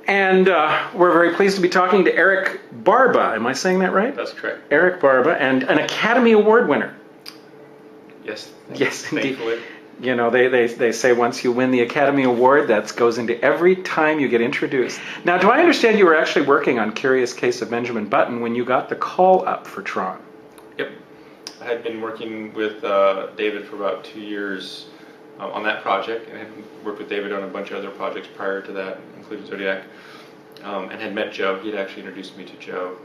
And we're very pleased to be talking to Eric Barba. Am I saying that right? That's correct. Eric Barba, and an Academy Award winner. Yes. Yes, indeed. Thankfully. You know, they say once you win the Academy Award, that goes into every time you get introduced. Now, do I understand you were actually working on Curious Case of Benjamin Button when you got the call up for TRON? Yep. I had been working with David for about 2 years on that project, and I had worked with David on a bunch of other projects prior to that, including Zodiac, and had met Joe. He had actually introduced me to Joe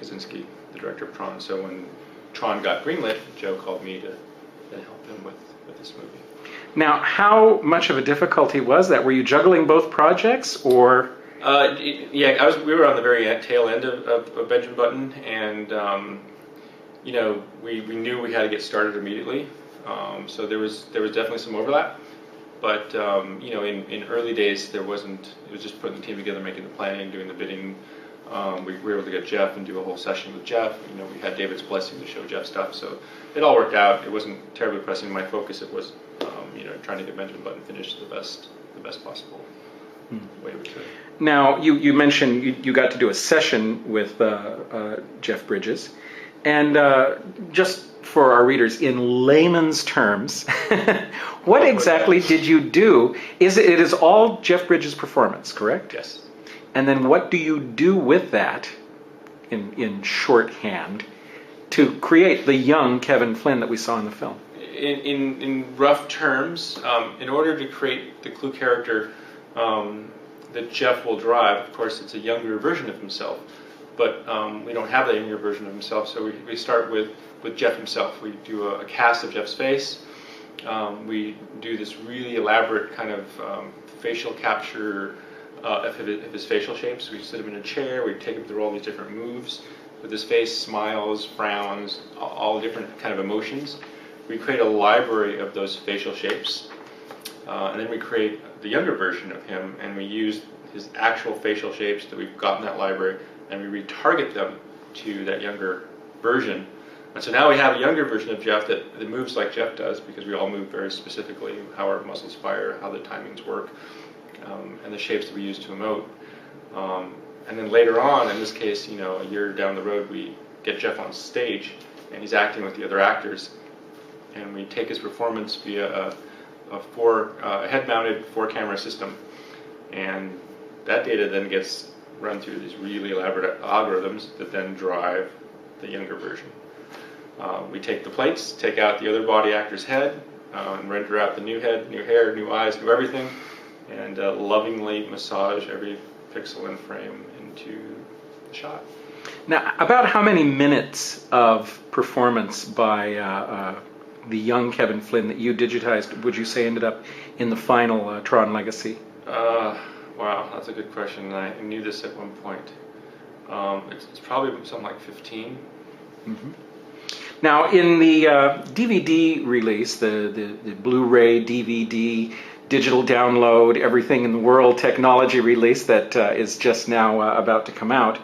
Kaczynski, the director of TRON. So when TRON got greenlit, Joe called me to help him with this movie. Now, how much of a difficulty was that? Were you juggling both projects, or? Yeah, we were on the very tail end of Benjamin Button, and you know, we knew we had to get started immediately. So there was definitely some overlap, but you know, in early days there wasn't. It was just putting the team together, making the planning, doing the bidding. We were able to get Jeff and do a whole session with Jeff. You know, we had David's blessing to show Jeff stuff, so it all worked out. It wasn't terribly pressing. My focus was, you know, trying to get Benjamin Button finished the best possible way we could. Now, you mentioned you got to do a session with Jeff Bridges, and just for our readers, in layman's terms, what exactly did you do? It is all Jeff Bridges' performance, correct? Yes. And then what do you do with that, in shorthand, to create the young Kevin Flynn that we saw in the film? In rough terms, in order to create the Clue character that Jeff will drive, of course it's a younger version of himself, but we don't have that younger version of himself, so we start with Jeff himself. We do a cast of Jeff's face. We do this really elaborate kind of facial capture of his facial shapes. We sit him in a chair, we take him through all these different moves with his face, smiles, frowns, all different kind of emotions. We create a library of those facial shapes, and then we create the younger version of him, and we use his actual facial shapes that we've got in that library, and we retarget them to that younger version. And so now we have a younger version of Jeff that moves like Jeff does, because we all move very specifically, how our muscles fire, how the timings work, and the shapes that we use to emote. And then later on, in this case, you know, a year down the road, we get Jeff on stage, and he's acting with the other actors, and we take his performance via a head-mounted 4-camera system, and that data then gets run through these really elaborate algorithms that then drive the younger version. We take the plates, take out the other body actor's head, and render out the new head, new hair, new eyes, new everything, and lovingly massage every pixel and frame into the shot. Now, about how many minutes of performance by the young Kevin Flynn that you digitized would you say ended up in the final TRON Legacy? Wow, that's a good question. I knew this at one point. It's probably something like 15. Mm-hmm. Now, in the DVD release, the Blu-ray, DVD, digital download, everything in the world technology release that is just now about to come out,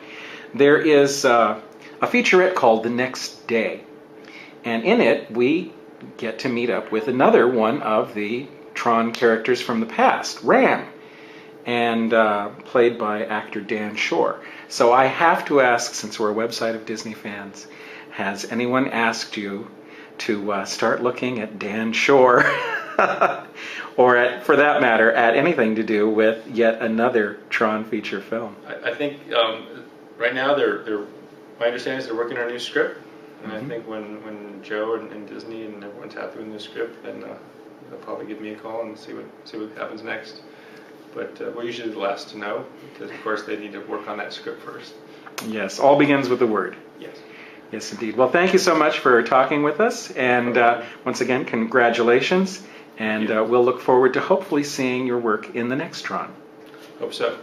there is a featurette called The Next Day. And in it, we get to meet up with another one of the TRON characters from the past, Ram, and played by actor Dan Shore. So I have to ask, since we're a website of Disney fans, has anyone asked you to start looking at Dan Shore, or for that matter, at anything to do with yet another TRON feature film? I think right now my understanding is they're working on a new script, and I think when Joe and Disney and everyone's happy with the new script, then they'll probably give me a call and see what happens next. But we're usually the last to know, because of course they need to work on that script first. Yes, all begins with a word. Yes. Yes, indeed. Well, thank you so much for talking with us, and once again, congratulations, and we'll look forward to hopefully seeing your work in the next TRON. Hope so.